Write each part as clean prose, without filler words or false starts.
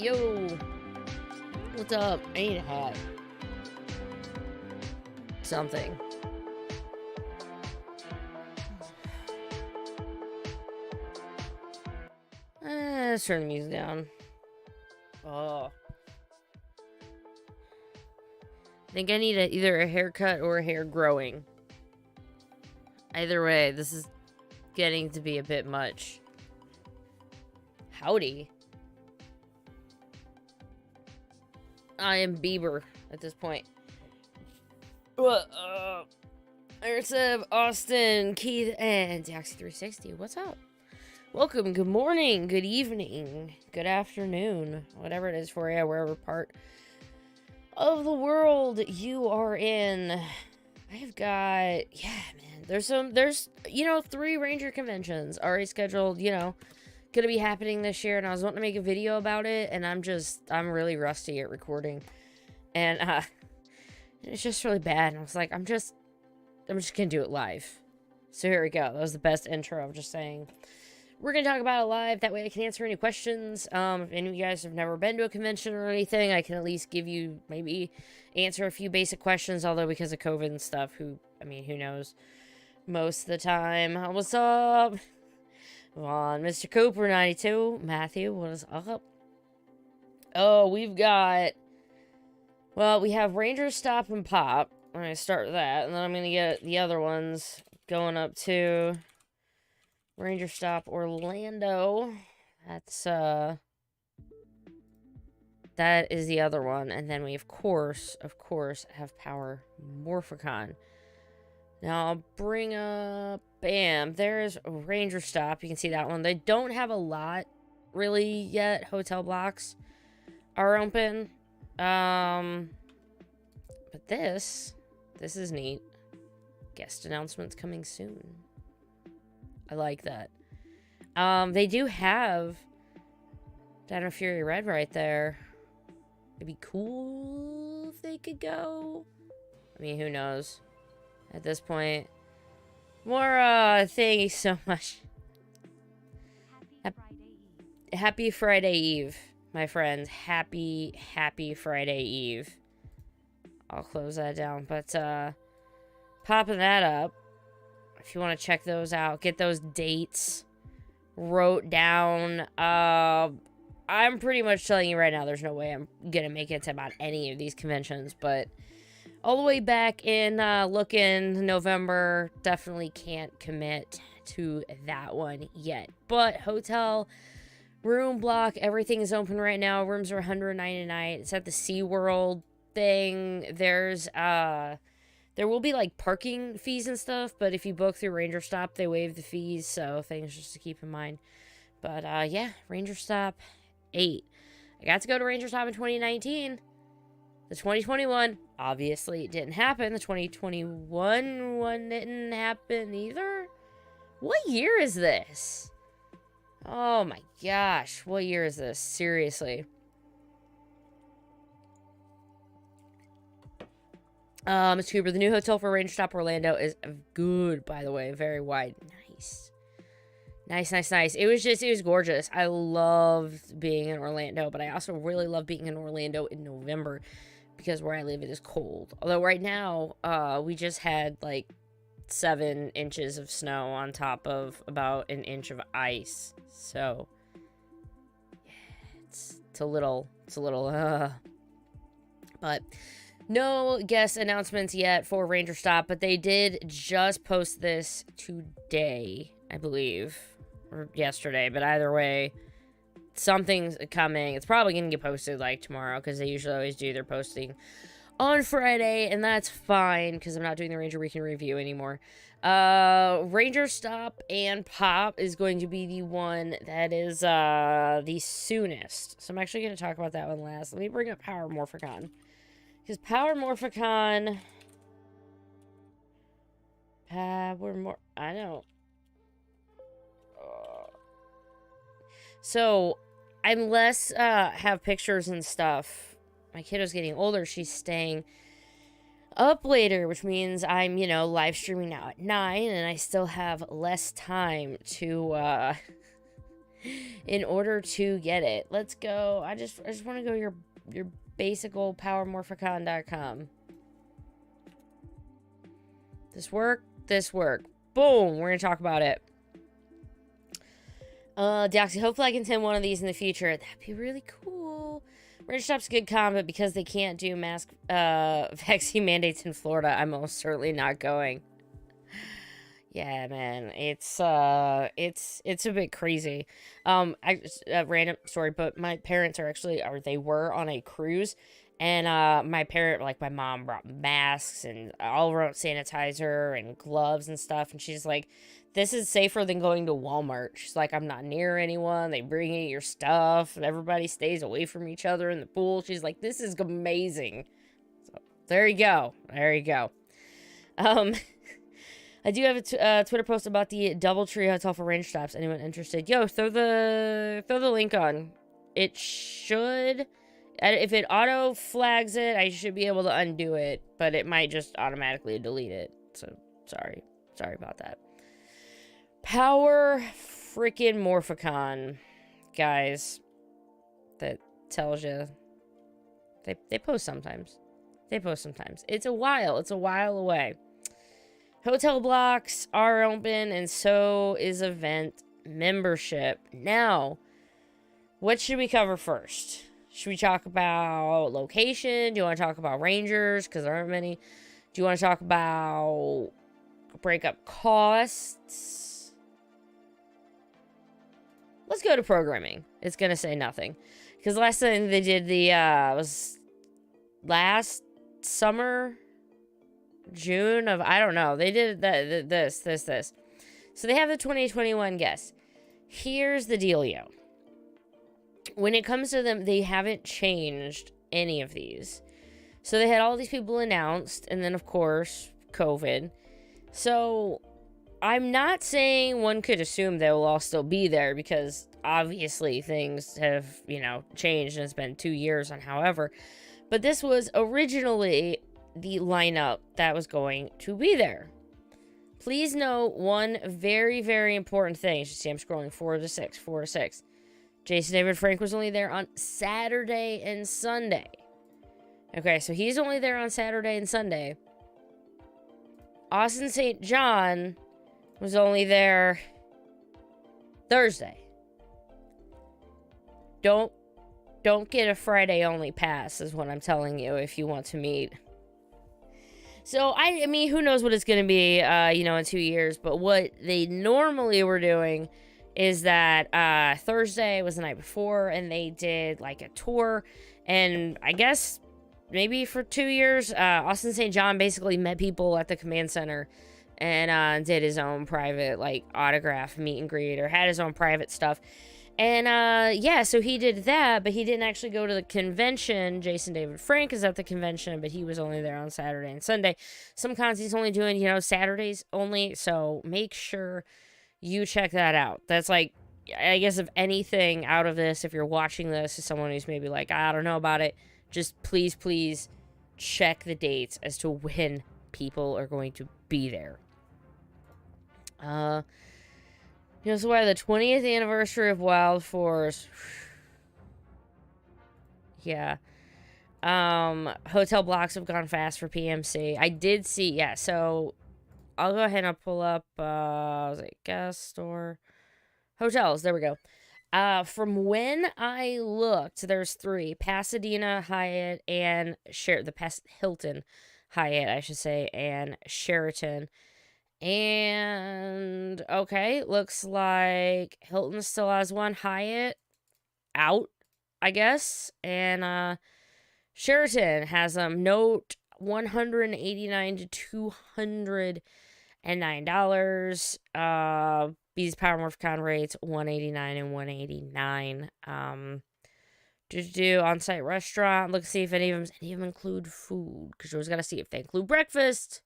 Yo, what's up? I need a hat. Something. Let's turn the music down. Oh. I think I need either a haircut or a hair growing. Either way, this is getting to be a bit much. Howdy. I am Bieber at this point. Ersev, Austin, Keith, and Daxy360. What's up? Welcome, good morning, good evening, good afternoon, whatever it is for you, wherever part of the world you are in. I've got, yeah, man, there's, you know, 3 Ranger conventions already scheduled, you know, gonna be happening this year, and I was wanting to make a video about it, and I'm really rusty at recording, and, it's just really bad, and I was like, I'm just gonna do it live. So here we go. That was the best intro. I'm just saying. We're going to talk about it live. That way I can answer any questions. If any of you guys have never been to a convention or anything, I can at least give you, maybe answer a few basic questions. Although because of COVID and stuff, who knows most of the time. What's up? Come on, Mr. Cooper 92. Matthew, what is up? Oh, we've got, well, we have Rangerstop and Pop. I'm going to start with that. And then I'm going to get the other ones going up to Rangerstop Orlando. That's that is the other one. And then we of course have Power Morphicon. Now I'll bring up, bam, there's Rangerstop. You can see that one. They don't have a lot really yet. Hotel blocks are open. But this is neat. Guest announcements coming soon. I like that. They do have Dino Fury Red right there. It'd be cool if they could go. I mean, who knows? At this point. More, thank you so much. Happy Friday Eve, my friends. Happy Friday Eve. I'll close that down. But, popping that up. If you want to check those out, get those dates wrote down. I'm pretty much telling you right now, there's no way I'm going to make it to about any of these conventions. But all the way back in looking November, definitely can't commit to that one yet. But hotel, room block, everything is open right now. Rooms are $109 a night. It's at the SeaWorld thing. There's, there will be, like, parking fees and stuff, but if you book through Rangerstop, they waive the fees, so things just to keep in mind. But, yeah, Rangerstop 8. I got to go to Rangerstop in 2019. The 2021, obviously, it didn't happen. The 2021 one didn't happen either. What year is this? Oh, my gosh. What year is this? Seriously. Mr. Cooper, the new hotel for Rangerstop Orlando is good, by the way. Very wide. Nice. Nice. It was gorgeous. I loved being in Orlando, but I also really love being in Orlando in November because where I live, it is cold. Although right now, we just had like 7 inches of snow on top of about an inch of ice. So, yeah, it's a little, but no guest announcements yet for Rangerstop, but they did just post this today, I believe, or yesterday, but either way, something's coming. It's probably going to get posted, like, tomorrow, because they usually always do their posting on Friday, and that's fine, because I'm not doing the Ranger Weekend review anymore. Rangerstop and Pop is going to be the one that is, the soonest, so I'm actually going to talk about that one last. Let me bring up Power Morphicon. Because Power Morphicon... I know. So, I'm less, have pictures and stuff. My kiddo's getting older. She's staying up later, which means I'm, you know, live streaming now at 9, and I still have less time to, in order to get it. Let's go. I just want to go your basic old powermorphicon.com. This work. Boom. We're gonna talk about it. Deoxy, hopefully I can send one of these in the future. That'd be really cool. Rangerstop's a good con, but because they can't do mask vaccine mandates in Florida, I'm most certainly not going. Yeah, man, it's a bit crazy. Random story, but my parents they were on a cruise, and my mom brought masks and all around sanitizer and gloves and stuff, and she's like, this is safer than going to Walmart. She's like, I'm not near anyone. They bring you your stuff, and everybody stays away from each other in the pool. She's like, this is amazing. So there you go. I do have a Twitter post about the DoubleTree Hotel for Rangerstops. Anyone interested? Yo, throw the link on. It should, if it auto flags it, I should be able to undo it, but it might just automatically delete it. So sorry about that. Power freaking Morphicon, guys. That tells you they post sometimes. It's a while away. Hotel blocks are open, and so is event membership. Now, what should we cover first? Should we talk about location? Do you want to talk about Rangers? Because there aren't many. Do you want to talk about breakup costs? Let's go to programming. It's going to say nothing. Because last time they did was last summer, June of, I don't know. They did this. So they have the 2021 guests. Here's the dealio. When it comes to them, they haven't changed any of these. So they had all these people announced, and then, of course, COVID. So I'm not saying one could assume they will all still be there, because obviously things have, changed, and it's been 2 years on however. But this was originally the lineup that was going to be there. Please note one very, very important thing. You should see I'm scrolling 4 to 6. Jason David Frank was only there on Saturday and Sunday. Okay, so he's only there on Saturday and Sunday. Austin St. John was only there Thursday. Don't get a Friday only pass is what I'm telling you if you want to meet. So I mean, who knows what it's going to be, in 2 years, but what they normally were doing is that Thursday was the night before, and they did like a tour, and I guess maybe for 2 years, Austin St. John basically met people at the command center and did his own private autograph meet and greet, or had his own private stuff. And so he did that, but he didn't actually go to the convention. Jason David Frank is at the convention, but he was only there on Saturday and Sunday. Some cons he's only doing, Saturdays only, so make sure you check that out. That's I guess if anything out of this, if you're watching this as someone who's maybe I don't know about it, just please check the dates as to when people are going to be there. So why the 20th anniversary of Wild Force? Yeah. Hotel blocks have gone fast for PMC. I did see, yeah, so I'll go ahead and pull up, guest or hotels. There we go. From when I looked, there's 3: Pasadena, Hyatt, and Hilton Hyatt, I should say, and Sheraton. And okay, looks like Hilton still has one. Hyatt out, I guess, and Sheraton has note $189 to $209. These Power Morphicon rates $189 and $189. Do on-site restaurant. Look, see if any of them include food, because you always gotta see if they include breakfast.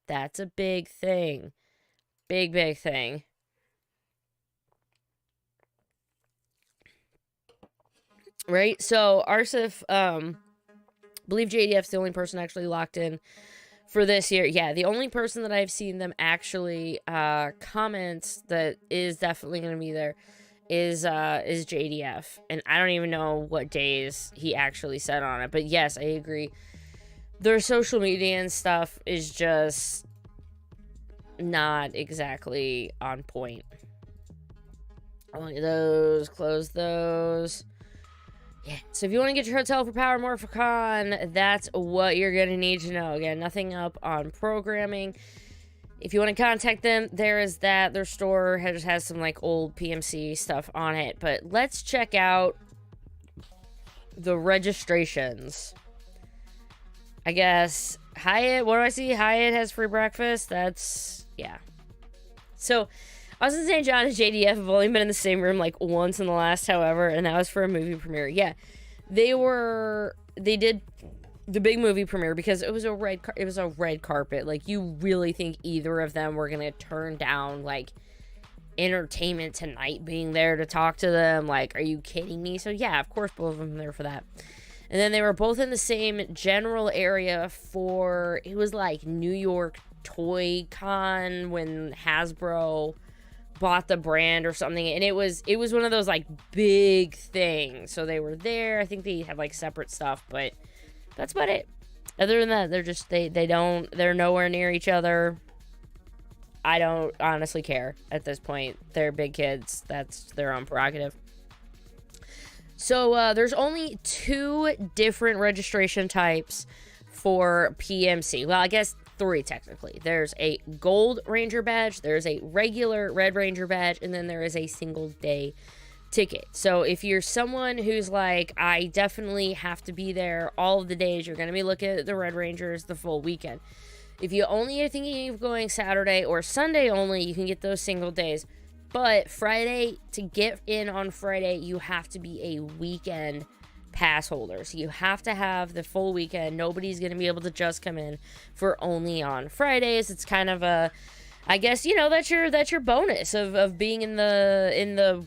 That's a big thing. Big thing. Right? So, Arsif, believe JDF's the only person actually locked in for this year. Yeah, the only person that I've seen them actually comment that is definitely going to be there is JDF, and I don't even know what days he actually said on it, but yes, I agree. Their social media and stuff is just not exactly on point. Only those, close those. Yeah, so if you want to get your hotel for Power Morphicon, that's what you're going to need to know. Again, nothing up on programming. If you want to contact them, there is that. Their store just has some, like, old PMC stuff on it. But let's check out the registrations. I guess Hyatt, what do I see? Hyatt has free breakfast. That's, yeah. So, Austin St. John and JDF have only been in the same room, like, once in the last, however, and that was for a movie premiere. Yeah, they did the big movie premiere because it was a red carpet. Like, you really think either of them were gonna turn down, like, Entertainment Tonight being there to talk to them? Like, are you kidding me? So, yeah, of course, both of them were there for that. And then they were both in the same general area for, it was like New York Toy Con when Hasbro bought the brand or something. And it was one of those, like, big things. So they were there. I think they had, like, separate stuff, but that's about it. Other than that, they're just, they're nowhere near each other. I don't honestly care at this point. They're big kids. That's their own prerogative. So, there's only 2 different registration types for PMC. Well, I guess 3 technically. There's a Gold Ranger badge, there's a regular Red Ranger badge, and then there is a single day ticket. So, if you're someone who's like, I definitely have to be there all of the days, you're going to be looking at the Red Rangers the full weekend. If you only are thinking of going Saturday or Sunday only, you can get those single days. But Friday, to get in on Friday, you have to be a weekend pass holder. So you have to have the full weekend. Nobody's going to be able to just come in for only on Fridays. It's kind of a, I guess, you know, that's your bonus of being in the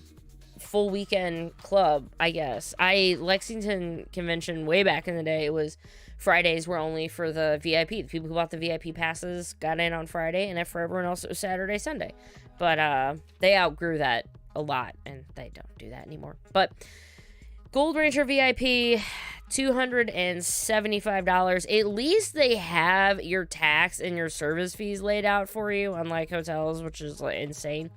full weekend club, I guess. Lexington convention way back in the day, it was Fridays were only for the VIP. The people who bought the VIP passes got in on Friday, and for everyone else, it was Saturday, Sunday. But they outgrew that a lot, and they don't do that anymore. But Gold Ranger VIP, $275. At least they have your tax and your service fees laid out for you, unlike hotels, which is, like, insane.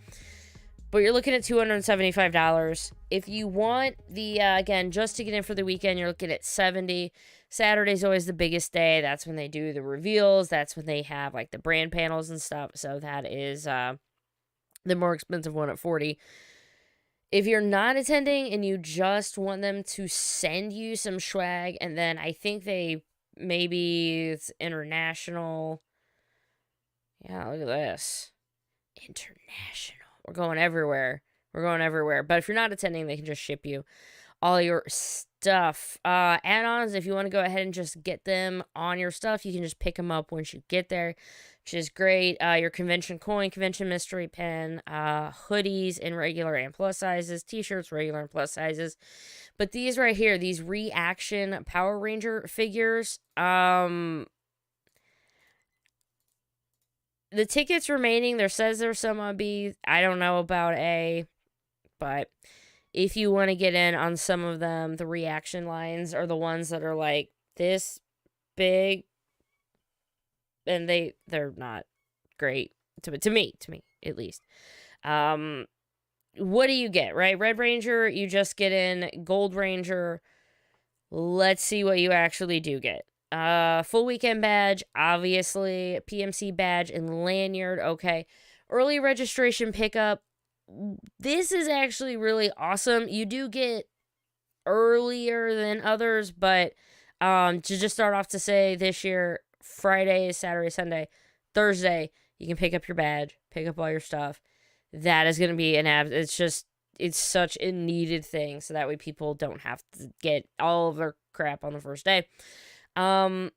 But you're looking at $275. If you want the, again, just to get in for the weekend, you're looking at $70. Saturday's always the biggest day. That's when they do the reveals. That's when they have, like, the brand panels and stuff. So that is the more expensive one at $40. If you're not attending and you just want them to send you some swag, and then I think maybe it's international. Yeah, look at this. International. We're going everywhere. But if you're not attending, they can just ship you all your stuff. Add-ons, if you want to go ahead and just get them on your stuff, you can just pick them up once you get there, which is great. Your convention coin, convention mystery pen, hoodies in regular and plus sizes, t-shirts, regular and plus sizes. But these right here, these reaction Power Ranger figures, the tickets remaining, there says there's some on B. I don't know about A, but if you want to get in on some of them, the reaction lines are the ones that are like this big, and they're not great to me at least. What do you get, right? Red Ranger, you just get in. Gold Ranger, let's see what you actually do get. Full weekend badge, obviously, PMC badge and lanyard, okay. Early registration pickup, this is actually really awesome. You do get earlier than others, but to just start off to say this year, Friday, Saturday, Sunday, Thursday, you can pick up your badge, pick up all your stuff. That is going to be it's such a needed thing, so that way people don't have to get all of their crap on the first day. So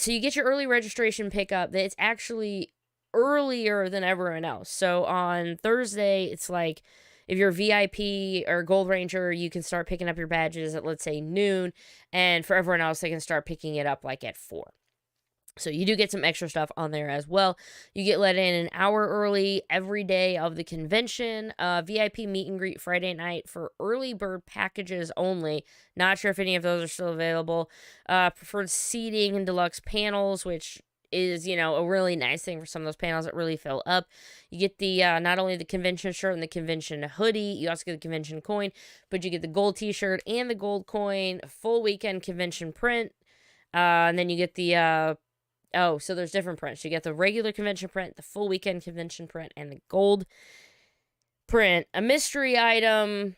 you get your early registration pickup. It's actually earlier than everyone else. So on Thursday, it's like if you're VIP or Gold Ranger, you can start picking up your badges at, let's say, noon. And for everyone else, they can start picking it up like at 4. So you do get some extra stuff on there as well. You get let in an hour early every day of the convention. VIP meet and greet Friday night for early bird packages only. Not sure if any of those are still available. Preferred seating and deluxe panels, which is, a really nice thing for some of those panels that really fill up. You get the not only the convention shirt and the convention hoodie, you also get the convention coin, but you get the gold t-shirt and the gold coin, full weekend convention print. And then you get the so there's different prints. You get the regular convention print, the full weekend convention print, and the gold print. A mystery item.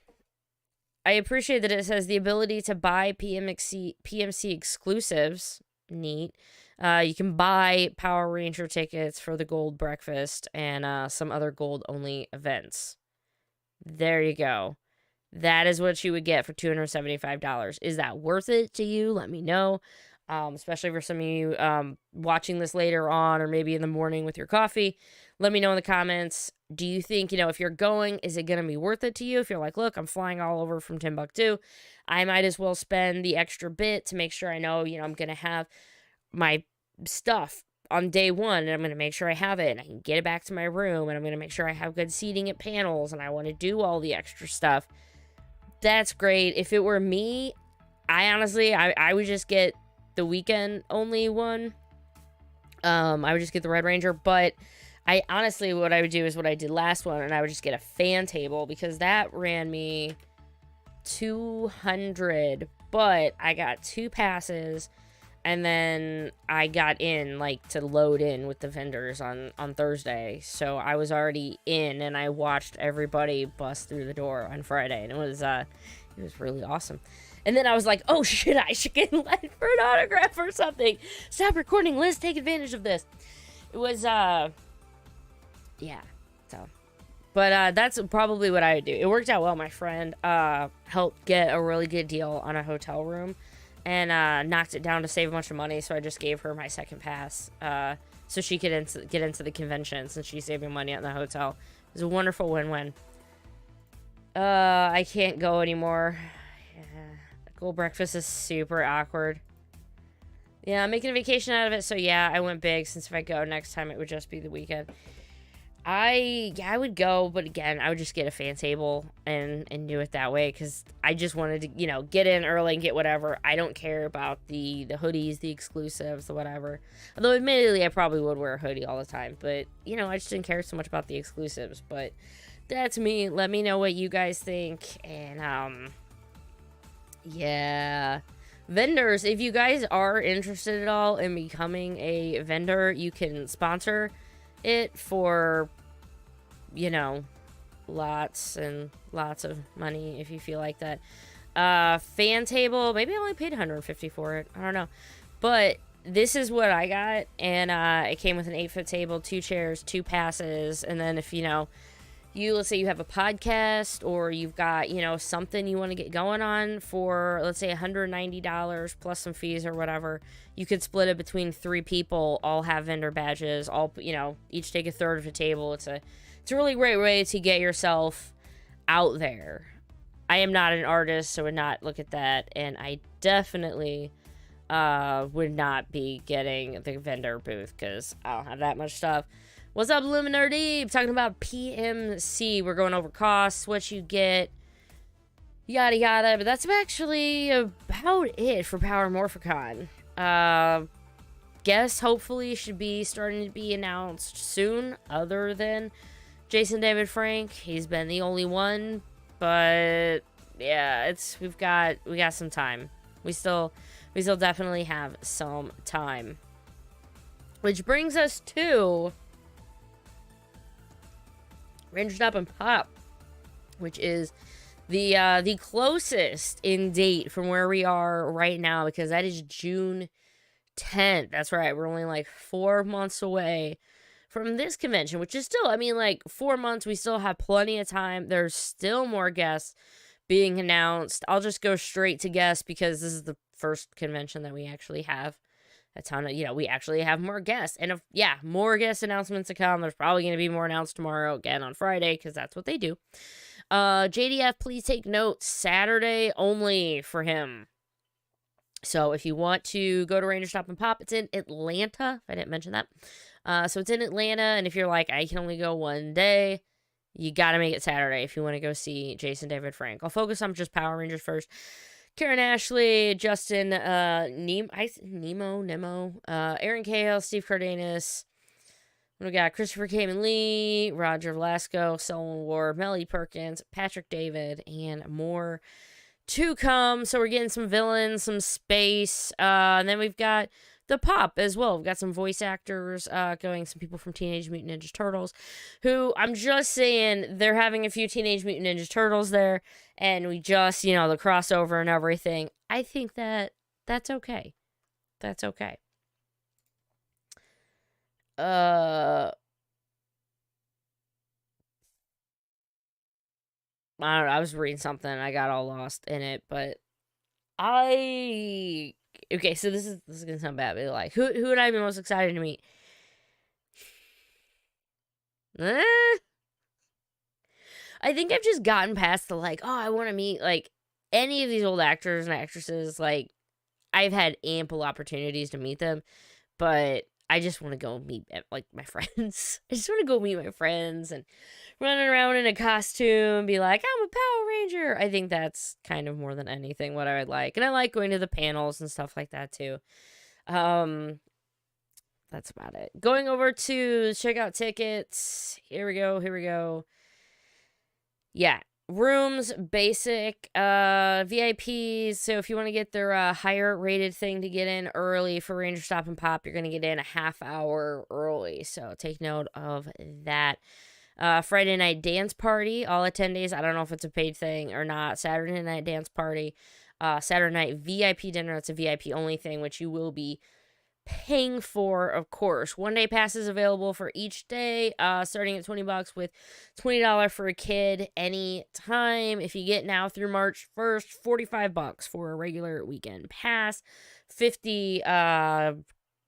I appreciate that it says the ability to buy PMC exclusives. Neat. You can buy Power Ranger tickets for the gold breakfast and some other gold only events. There you go. That is what you would get for $275. Is that worth it to you? Let me know. Especially for some of you watching this later on or maybe in the morning with your coffee. Let me know in the comments. Do you think, if you're going, is it going to be worth it to you? If you're like, look, I'm flying all over from Timbuktu, I might as well spend the extra bit to make sure I know, I'm going to have my stuff on day one, and I'm going to make sure I have it, and I can get it back to my room, and I'm going to make sure I have good seating at panels, and I want to do all the extra stuff. That's great. If it were me, I honestly would just get the weekend only one. I would just get the Red Ranger, but I honestly, what I would do is what I did last one, and I would just get a fan table, because that ran me $200, but I got 2 passes, and then I got in, to load in with the vendors on Thursday, so I was already in, and I watched everybody bust through the door on Friday, and it was really awesome. And then I was like, oh shit, I should get in line for an autograph or something. Stop recording, Liz, take advantage of this. It was, yeah, so. But that's probably what I would do. It worked out well. My friend helped get a really good deal on a hotel room and knocked it down to save a bunch of money, so I just gave her my second pass so she could get into the convention since she's saving money at the hotel. It was a wonderful win-win. I can't go anymore. Yeah. Gold breakfast is super awkward. Yeah, I'm making a vacation out of it, so yeah, I went big, since if I go next time, it would just be the weekend. I would go, but again, I would just get a fan table and do it that way, because I just wanted to, get in early and get whatever. I don't care about the hoodies, the exclusives, the whatever. Although, admittedly, I probably would wear a hoodie all the time, but, I just didn't care so much about the exclusives, but that's me. Let me know what you guys think, and, yeah. Vendors, if you guys are interested at all in becoming a vendor, you can sponsor it for, lots and lots of money if you feel like that. Fan table, maybe I only paid $150 for it. I don't know. But this is what I got, and it came with an 8-foot table, 2 chairs, 2 passes, and then if, let's say you have a podcast, or you've got, something you want to get going on for, let's say, $190 plus some fees or whatever, you could split it between 3 people, all have vendor badges, all, each take a third of the table. It's a really great way to get yourself out there. I am not an artist, so would not look at that, and I definitely would not be getting the vendor booth, because I don't have that much stuff. What's up, Luminar Deep? Talking about PMC. We're going over costs, what you get, yada yada. But that's actually about it for Power Morphicon. Guests hopefully should be starting to be announced soon, other than Jason David Frank. He's been the only one, but yeah, we got some time. We still definitely have some time. Which brings us to Rangerstop and Pop, which is the closest in date from where we are right now, because that is June 10th. That's right. We're only 4 months away from this convention, which is still, 4 months. We still have plenty of time. There's still more guests being announced. I'll just go straight to guests, because this is the first convention that we actually have a ton of, we actually have more guests. And more guest announcements to come. There's probably going to be more announced tomorrow, again on Friday, because that's what they do. JDF, please take note. Saturday only for him. So if you want to go to Rangerstop and Pop, it's in Atlanta, if I didn't mention that. So it's in Atlanta, and if you're like, I can only go one day, you gotta make it Saturday if you want to go see Jason David Frank. I'll focus on just Power Rangers first. Karen Ashley, Justin, Nemo, Aaron Cahill, Steve Cardenas. We got Christopher Kamen Lee, Roger Velasco, Selwyn Ward, Melly Perkins, Patrick David, and more to come. So we're getting some villains, some space, and then we've got the Pop as well. We've got some voice actors going, some people from Teenage Mutant Ninja Turtles, who I'm just saying they're having a few Teenage Mutant Ninja Turtles there, and we just, the crossover and everything. I think that's okay. That's okay. I don't know, I was reading something, I got all lost in it, but okay, so this is gonna sound bad, but like, who would I be most excited to meet? I think I've just gotten past the like, oh, I want to meet like any of these old actors and actresses. Like, I've had ample opportunities to meet them, but I just want to go meet like my friends. I just want to go meet my friends and running around in a costume, be like, I'm a Power Ranger. I think that's kind of more than anything what I would like. And I like going to the panels and stuff like that too. That's about it. Going over to check out tickets. Here we go. Yeah. Rooms, basic, VIPs. So if you want to get their higher rated thing to get in early for Rangerstop and Pop, you're going to get in a half hour early. So take note of that. Friday night dance party, all attendees. I don't know if it's a paid thing or not. Saturday night dance party. Saturday night VIP dinner. It's a VIP only thing, which you will be paying for, of course. 1 day passes available for each day, starting at $20 with $20 for a kid anytime. If you get now through March 1st, $45 for a regular weekend pass, 50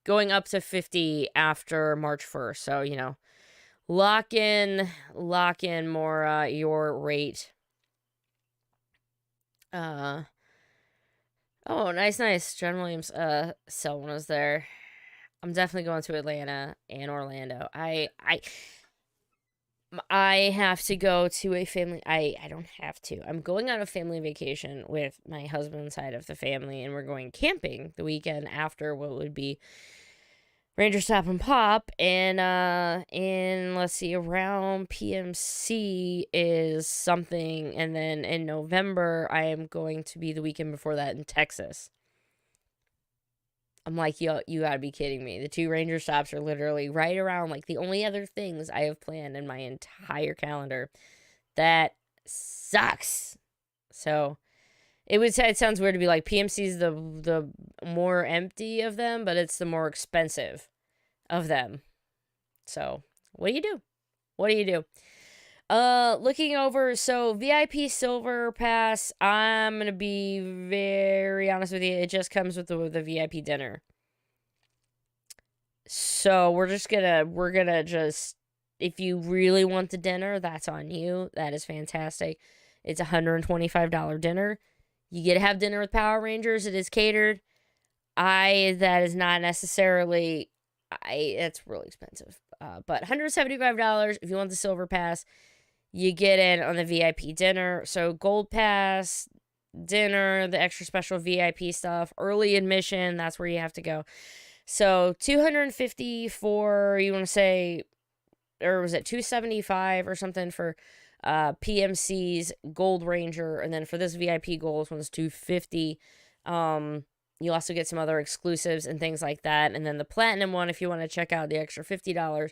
going up to 50 after March 1st. So, lock in more your rate. Oh, nice. John Williams, Selwyn was there. I'm definitely going to Atlanta and Orlando. I have to go to a family. I don't have to. I'm going on a family vacation with my husband's side of the family, and we're going camping the weekend after what would be Rangerstop and Pop, and let's see, around PMC is something, and then in November I am going to be the weekend before that in Texas. I'm like, yo, you gotta be kidding me. The 2 Ranger stops are literally right around like the only other things I have planned in my entire calendar. That sucks. So it sounds weird to be like PMC's the more empty of them, but it's the more expensive of them. So what do you do? Looking over, so VIP Silver Pass, I'm gonna be very honest with you, it just comes with the VIP dinner. So we're gonna just, if you really want the dinner, that's on you. That is fantastic. It's $125 dinner. You get to have dinner with Power Rangers. It is catered. That is not necessarily, that's really expensive. But $175 if you want the Silver Pass. You get in on the VIP dinner. So Gold Pass, dinner, the extra special VIP stuff, early admission, that's where you have to go. So $250 for, you want to say, or was it $275 or something for PMC's Gold Ranger, and then for this VIP Gold one's $250. You also get some other exclusives and things like that. And then the Platinum one, if you want to check out the extra $50,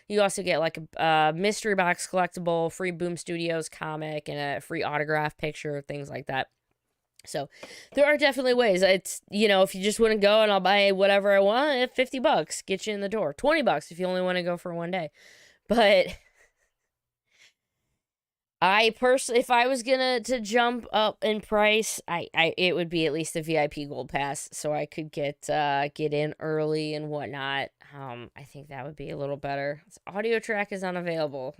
you also get like a mystery box collectible, free Boom Studios comic, and a free autograph picture, things like that. So there are definitely ways. It's, if you just want to go and I'll buy whatever I want, $50 get you in the door. $20 if you only want to go for 1 day. But I personally, if I was gonna to jump up in price, it would be at least the VIP Gold Pass, so I could get in early and whatnot. I think that would be a little better. This audio track is unavailable,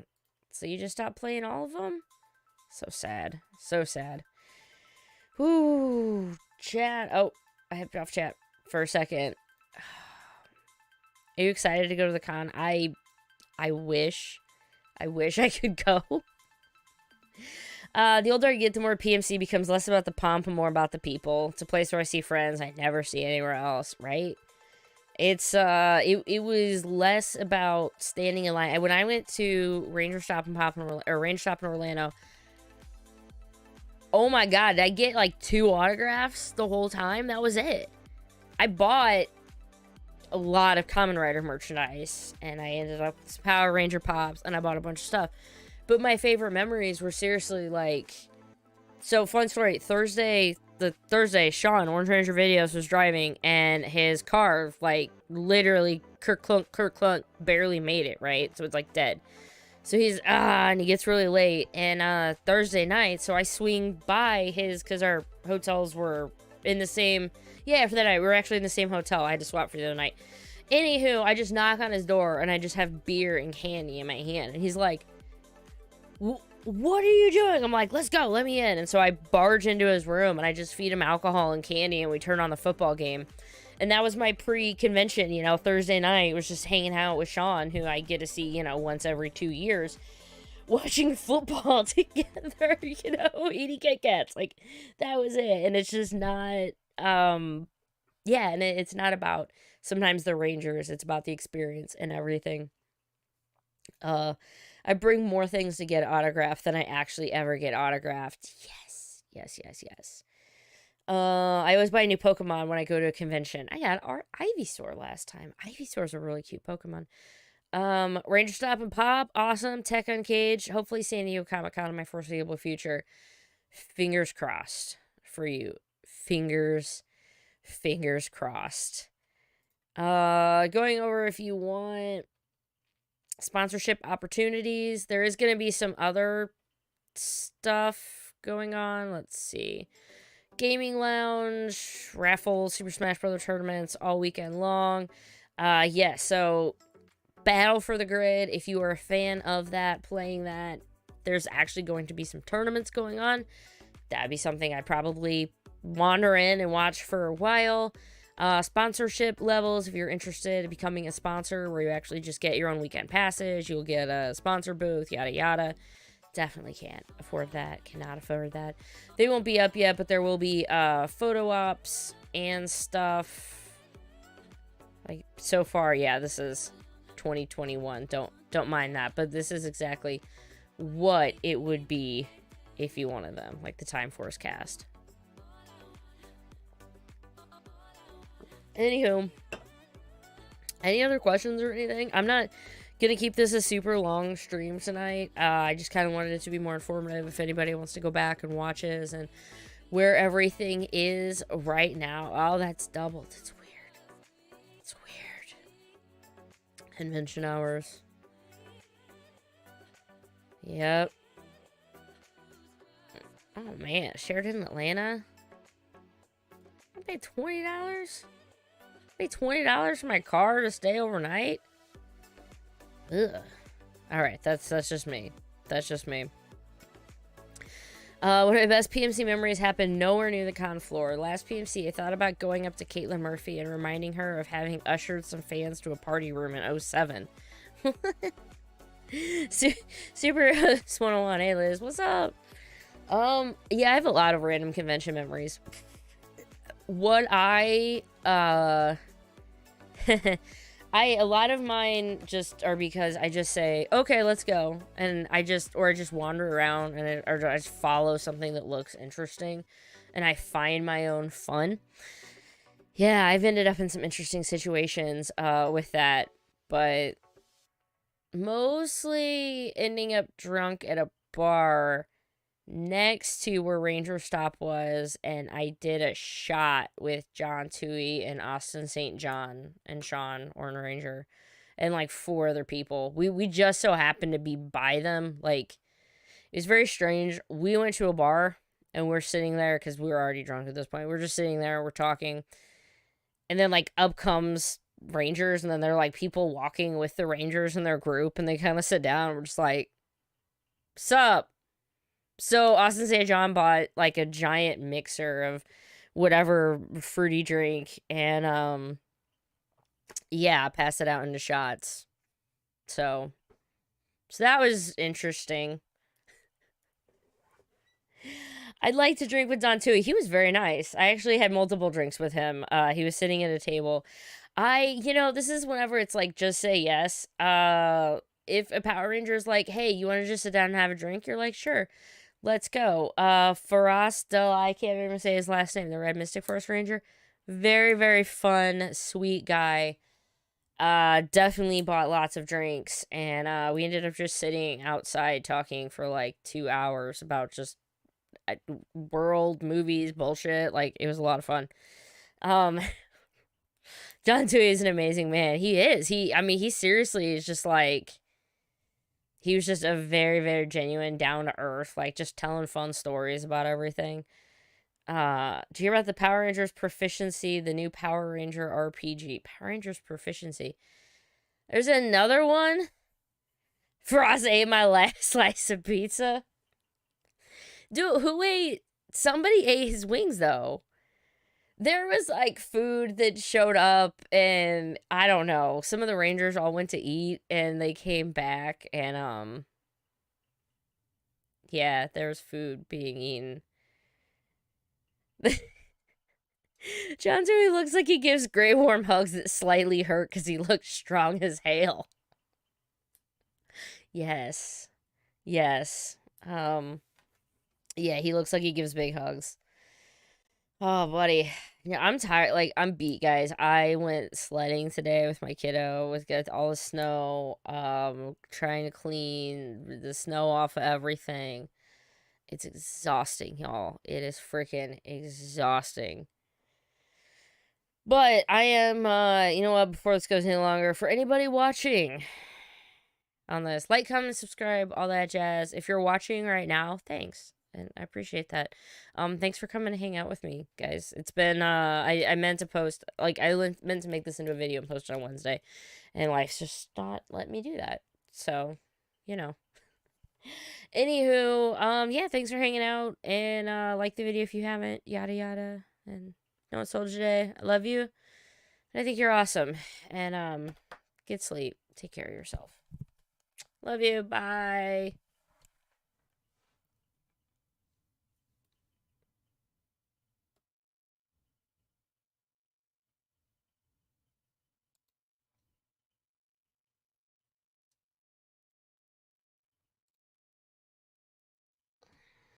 so you just stop playing all of them. So sad. Ooh, chat. Oh, I have off chat for a second. Are you excited to go to the con? I wish I could go. The older I get, the more PMC becomes less about the pomp and more about the people. It's a place where I see friends I never see anywhere else, right? It's, it was less about standing in line. When I went to Rangerstop and Pop, or Rangerstop in Orlando, oh my god, did I get like 2 autographs the whole time? That was it. I bought a lot of Kamen Rider merchandise, and I ended up with some Power Ranger pops, and I bought a bunch of stuff. But my favorite memories were seriously like, so fun story, Thursday, Sean, Orange Ranger Videos, was driving, and his car, like, literally, kerk clunk, barely made it, right? So it's, like, dead. So he's, and he gets really late, and, Thursday night, so I swing by his, because our hotels were in the same, for that night, we were actually in the same hotel. I had to swap for the other night. Anywho, I just knock on his door, and I just have beer and candy in my hand, and he's like, what are you doing? I'm like, let's go, let me in. And so I barge into his room, and I just feed him alcohol and candy, and we turn on the football game. And that was my pre-convention, you know, Thursday night was just hanging out with Sean, who I get to see, you know, once every 2 years, watching football together, you know, eating Kit Kats. Like, that was it. And it's just not, and it's not about sometimes the Rangers, it's about the experience and everything. I bring more things to get autographed than I actually ever get autographed. Yes. I always buy a new Pokemon when I go to a convention. I got our Ivysaur last time. Ivysaur's a really cute Pokemon. Rangerstop and Pop, awesome. Tech Uncaged. Hopefully San Diego Comic-Con in my foreseeable future. Fingers crossed for you. Fingers crossed. Going over if you want sponsorship opportunities. There is going to be some other stuff going on. Let's see. Gaming Lounge, raffles, Super Smash Bros. Tournaments all weekend long. So Battle for the Grid, if you are a fan of that, playing that, there's actually going to be some tournaments going on. That'd be something I'd probably wander in and watch for a while. Sponsorship levels, if you're interested in becoming a sponsor, where you actually just get your own weekend passes, you'll get a sponsor booth, yada yada. Definitely can't afford that, cannot afford that. They won't be up yet, but there will be photo ops and stuff. Like, so far, this is 2021. Don't mind that, but this is exactly what it would be if you wanted them, like the Time Force cast. Anywho, any other questions or anything? I'm not gonna keep this a super long stream tonight. I just kind of wanted it to be more informative if anybody wants to go back and watches and where everything is right now. Oh, that's doubled. It's weird. Convention hours. Yep. Oh man, Sheraton Atlanta. I paid $20. Pay $20 for my car to stay overnight? Ugh. Alright, that's just me. One of my best PMC memories happened nowhere near the con floor. Last PMC, I thought about going up to Caitlin Murphy and reminding her of having ushered some fans to a party room in 07. Super 101. Hey Liz, what's up? I have a lot of random convention memories. What a lot of mine just are because I just say, okay, let's go. And I just wander around or I just follow something that looks interesting and I find my own fun. Yeah, I've ended up in some interesting situations, with that, but mostly ending up drunk at a bar next to where Rangerstop was, and I did a shot with John Toei and Austin St. John and Sean Orange Ranger and like 4 other people. We just so happened to be by them. Like, it was very strange. We went to a bar and we're sitting there because we were already drunk at this point. We're just sitting there, we're talking, and then like up comes Rangers, and then they're like people walking with the Rangers in their group, and they kind of sit down, and we're just like, sup? So Austin St. John bought like a giant mixer of whatever fruity drink, and yeah, pass it out into shots. So that was interesting. I'd like to drink with Don Tui. He was very nice. I actually had multiple drinks with him. He was sitting at a table. This is whenever it's like, just say yes. If a Power Ranger is like, hey, you want to just sit down and have a drink? You're like, sure, let's go. Faraz, I can't even say his last name, the Red Mystic Forest Ranger. Very, very fun, sweet guy. Definitely bought lots of drinks, and we ended up just sitting outside talking for like 2 hours about just world, movies, bullshit. Like, it was a lot of fun. John Tui is an amazing man. He is. He seriously is just like, he was just a very, very genuine, down to earth, like just telling fun stories about everything. Do you hear about the Power Rangers Proficiency, the new Power Ranger RPG? Power Rangers Proficiency. There's another one. Frost ate my last slice of pizza. Dude, who ate? Somebody ate his wings, though. There was, like, food that showed up, and I don't know. Some of the Rangers all went to eat, and they came back, and, yeah, there was food being eaten. John Dewey looks like he gives Grey Worm hugs that slightly hurt because he looks strong as hail. Yes. Yes. Yeah, he looks like he gives big hugs. Oh, buddy. Yeah, I'm tired. Like, I'm beat, guys. I went sledding today with my kiddo, with all the snow, trying to clean the snow off of everything. It's exhausting, y'all. It is freaking exhausting. But I am, you know what, before this goes any longer, for anybody watching on this, like, comment, subscribe, all that jazz. If you're watching right now, thanks. And I appreciate that. Thanks for coming to hang out with me, guys. It's been, I meant to post, like, I meant to make this into a video and post it on Wednesday. And life's just not letting me do that. So, you know. Anywho, yeah, thanks for hanging out. And, like the video if you haven't, yada yada. And no one told you today. I love you. I think you're awesome. And, get sleep. Take care of yourself. Love you. Bye.